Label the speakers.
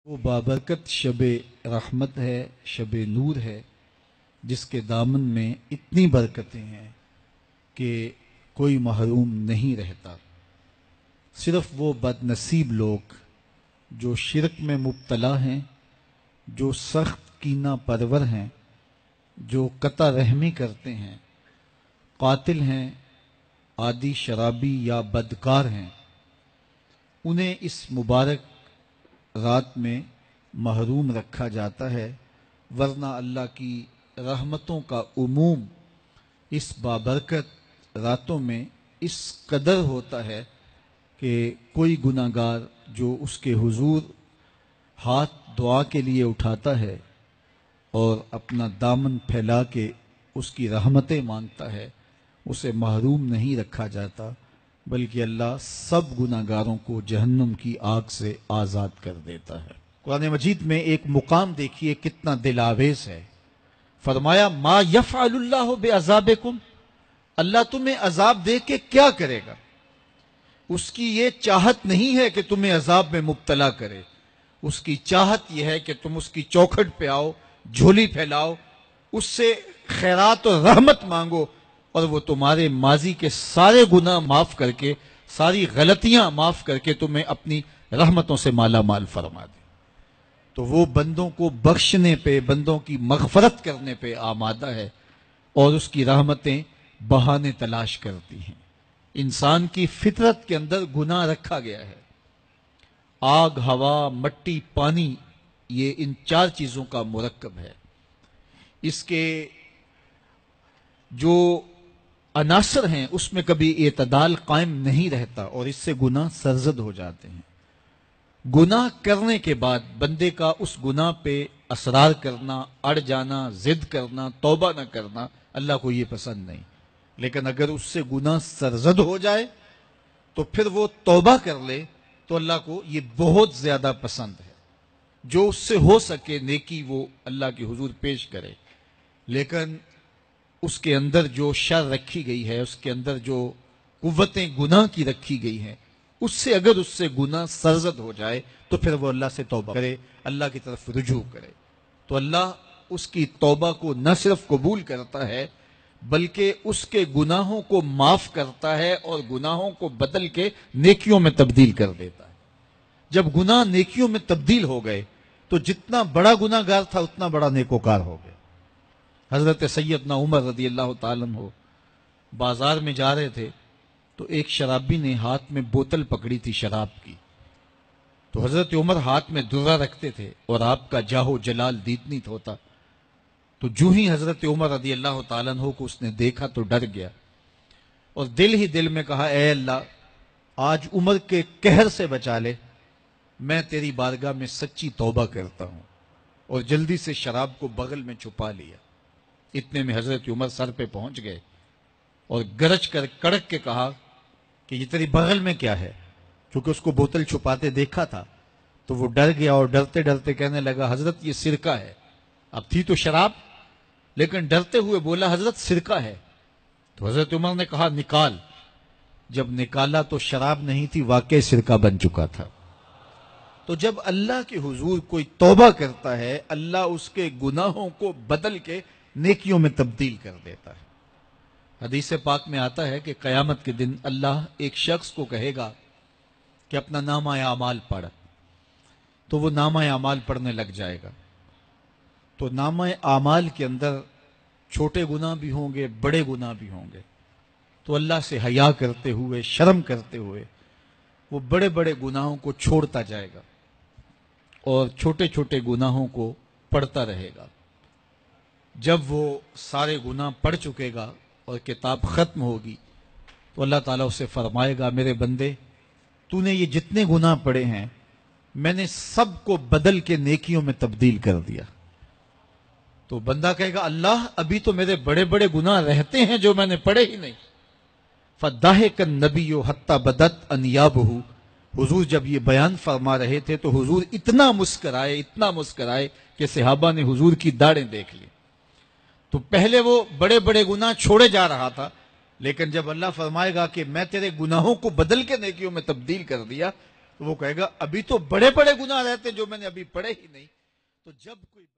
Speaker 1: وہ بابرکت شب رحمت ہے، شب نور ہے، جس کے دامن میں اتنی برکتیں ہیں کہ کوئی محروم نہیں رہتا۔ صرف وہ بد نصیب لوگ جو شرک میں مبتلا ہیں، جو سخت کینہ پرور ہیں، جو قطع رحمی کرتے ہیں، قاتل ہیں، عادی شرابی یا بدکار ہیں، انہیں اس مبارک رات میں محروم رکھا جاتا ہے، ورنہ اللہ کی رحمتوں کا عموم اس بابرکت راتوں میں اس قدر ہوتا ہے کہ کوئی گناہ گار جو اس کے حضور ہاتھ دعا کے لیے اٹھاتا ہے اور اپنا دامن پھیلا کے اس کی رحمتیں مانگتا ہے، اسے محروم نہیں رکھا جاتا، بلکہ اللہ سب گناہ گاروں کو جہنم کی آگ سے آزاد کر دیتا ہے۔ قرآن مجید میں ایک مقام دیکھیے کتنا دل آویز ہے۔ فرمایا ما یفعل اللہ بعذابکم، اللہ تمہیں عذاب دے کے کیا کرے گا؟ اس کی یہ چاہت نہیں ہے کہ تمہیں عذاب میں مبتلا کرے، اس کی چاہت یہ ہے کہ تم اس کی چوکھٹ پہ آؤ، جھولی پھیلاؤ، اس سے خیرات اور رحمت مانگو، اور وہ تمہارے ماضی کے سارے گناہ معاف کر کے، ساری غلطیاں معاف کر کے تمہیں اپنی رحمتوں سے مالا مال فرما دے۔ تو وہ بندوں کو بخشنے پہ، بندوں کی مغفرت کرنے پہ آمادہ ہے، اور اس کی رحمتیں بہانے تلاش کرتی ہیں۔ انسان کی فطرت کے اندر گناہ رکھا گیا ہے۔ آگ، ہوا، مٹی، پانی، یہ ان چار چیزوں کا مرکب ہے۔ اس کے جو عناصر ہیں اس میں کبھی اعتدال قائم نہیں رہتا، اور اس سے گناہ سرزد ہو جاتے ہیں۔ گناہ کرنے کے بعد بندے کا اس گناہ پہ اصرار کرنا، اڑ جانا، ضد کرنا، توبہ نہ کرنا اللہ کو یہ پسند نہیں۔ لیکن اگر اس سے گناہ سرزد ہو جائے تو پھر وہ توبہ کر لے تو اللہ کو یہ بہت زیادہ پسند ہے۔ جو اس سے ہو سکے نیکی وہ اللہ کے حضور پیش کرے، لیکن اس کے اندر جو شر رکھی گئی ہے، اس کے اندر جو قوتیں گناہ کی رکھی گئی ہیں، اس سے اگر اس سے گناہ سرزد ہو جائے تو پھر وہ اللہ سے توبہ کرے، اللہ کی طرف رجوع کرے، تو اللہ اس کی توبہ کو نہ صرف قبول کرتا ہے بلکہ اس کے گناہوں کو معاف کرتا ہے اور گناہوں کو بدل کے نیکیوں میں تبدیل کر دیتا ہے۔ جب گناہ نیکیوں میں تبدیل ہو گئے تو جتنا بڑا گناہ گار تھا اتنا بڑا نیکوکار ہو گیا۔ حضرت سیدنا عمر رضی اللہ تعالیٰ عنہ بازار میں جا رہے تھے تو ایک شرابی نے ہاتھ میں بوتل پکڑی تھی شراب کی، تو حضرت عمر ہاتھ میں درہ رکھتے تھے اور آپ کا جاہ و جلال دیدنیت ہوتا، تو جو ہی حضرت عمر رضی اللہ تعالیٰ عنہ کو اس نے دیکھا تو ڈر گیا، اور دل ہی دل میں کہا اے اللہ آج عمر کے قہر سے بچا لے، میں تیری بارگاہ میں سچی توبہ کرتا ہوں، اور جلدی سے شراب کو بغل میں چھپا لیا۔ اتنے میں حضرت عمر سر پہ پہنچ گئے اور گرج کر کڑک کے کہا کہ یہ تیری بغل میں کیا ہے؟ چونکہ اس کو بوتل چھپاتے دیکھا تھا تو وہ ڈر گیا، اور ڈرتے ڈرتے کہنے لگا حضرت یہ سرکہ ہے۔ اب تھی تو شراب، لیکن ڈرتے ہوئے بولا حضرت سرکہ ہے۔ تو حضرت عمر نے کہا نکال۔ جب نکالا تو شراب نہیں تھی، واقعی سرکہ بن چکا تھا۔ تو جب اللہ کے حضور کوئی توبہ کرتا ہے، اللہ اس کے گناہوں کو بدل کے نیکیوں میں تبدیل کر دیتا ہے۔ حدیث پاک میں آتا ہے کہ قیامت کے دن اللہ ایک شخص کو کہے گا کہ اپنا نامہ اعمال پڑھ، تو وہ نامہ اعمال پڑھنے لگ جائے گا، تو نامہ اعمال کے اندر چھوٹے گناہ بھی ہوں گے، بڑے گناہ بھی ہوں گے، تو اللہ سے حیا کرتے ہوئے، شرم کرتے ہوئے وہ بڑے بڑے گناہوں کو چھوڑتا جائے گا اور چھوٹے چھوٹے گناہوں کو پڑھتا رہے گا۔ جب وہ سارے گناہ پڑھ چکے گا اور کتاب ختم ہوگی تو اللہ تعالیٰ اسے فرمائے گا میرے بندے تو نے یہ جتنے گناہ پڑے ہیں میں نے سب کو بدل کے نیکیوں میں تبدیل کر دیا۔ تو بندہ کہے گا اللہ ابھی تو میرے بڑے بڑے گناہ رہتے ہیں جو میں نے پڑھے ہی نہیں۔ فَضَحِكَ النَّبِيُّ حَتَّى بَدَتْ أَنْيَابُهُ، حضور جب یہ بیان فرما رہے تھے تو حضور اتنا مسکرائے کہ صحابہ نے حضور کی داڑھیں دیکھ لی۔ تو پہلے وہ بڑے بڑے گناہ چھوڑے جا رہا تھا، لیکن جب اللہ فرمائے گا کہ میں تیرے گناہوں کو بدل کے نیکیوں میں تبدیل کر دیا تو وہ کہے گا ابھی تو بڑے بڑے گناہ رہتے جو میں نے ابھی پڑھے ہی نہیں. تو جب کوئی